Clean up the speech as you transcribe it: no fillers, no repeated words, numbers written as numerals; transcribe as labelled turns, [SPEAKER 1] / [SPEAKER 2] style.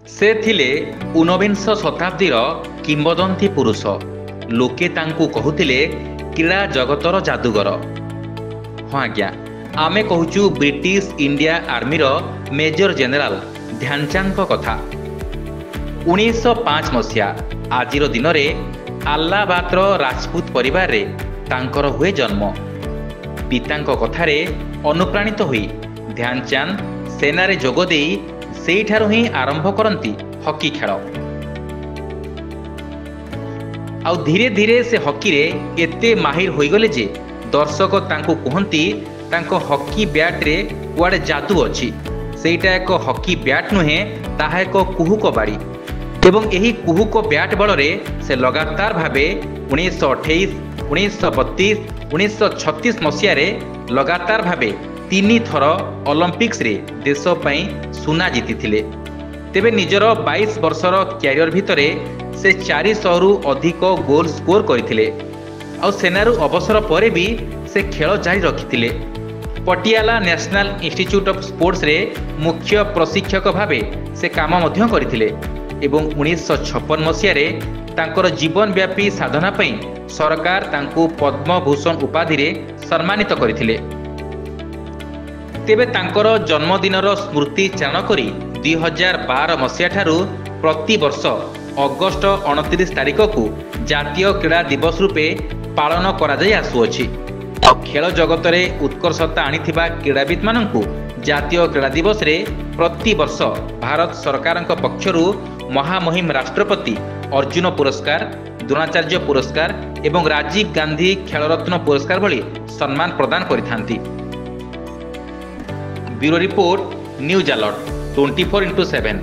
[SPEAKER 1] से थिले ऊनविंश शताब्दीर किंबदंती पुरुष। लोके तांकु कहुथिले क्रीड़ा जगतर जादूगर। हाँ आज्ञा, आमे कहूचु ब्रिटिश इंडिया आर्मीर मेजर जेनेराल ध्यानचांद कथा। 1905 मसीहा आजिर दिन में आल्लाबादर राजपूत परिवार रे तांकर हुए जन्म। पितांक कथारे अनुप्राणित होई ध्यानचांद सेनारे जोग देई सेइठारु ही आरंभ करती हॉकी खेल। आउ धीरे धीरे से हॉकी रे एते माहिर होईगले जे दर्शक तांको कहंती तांको हॉकी बैट रे कुआडे जादू अछि। सेइटा एक हॉकी बैट नुहे, ताहा एक कुहुक बाड़ी एवं एही कुहुक बैट बल रे से लगातार भावे 1928, 1932, 1936 मसीह रे लगातार भावे 3 थर ओलंपिक्स रे देश पई सुना जीति थिले। तेबे निजर 22 वर्षर क्यारियर भितरे से 400 रु अधिक गोल स्कोर करथिले। आ सेनारू अवसर परे भी से खेल जारी रखिथिले। Patiala national institute of sports रे मुख्य प्रशिक्षक भावे से काम मध्य करथिले एवं 1956 मसीह रे तांकर जीवन व्यापी साधना पई सरकार तांको पद्म भूषण उपाधि रे सम्मानित करथिले। तेबे तांकर जन्मदिनर स्मृति चारण करी 2012 मसीहा ठारू प्रति वर्ष अगस्ट 29 तारिख को जातीय क्रीड़ा दिवस रूपे पालन करा जाय आसुअछि। खेल जगत रे उत्कर्षता आनिथिबा क्रीड़ाविद माननकु जातीय क्रीड़ा दिवस रे प्रति वर्ष भारत सरकारक पक्षरु महामहिम राष्ट्रपति अर्जुन पुरस्कार, द्रोणाचार्य पुरस्कार एवं राजीव गांधी खेलरत्न पुरस्कार भली सम्मान प्रदान करिथांती। Bureau report, news alert 24x7।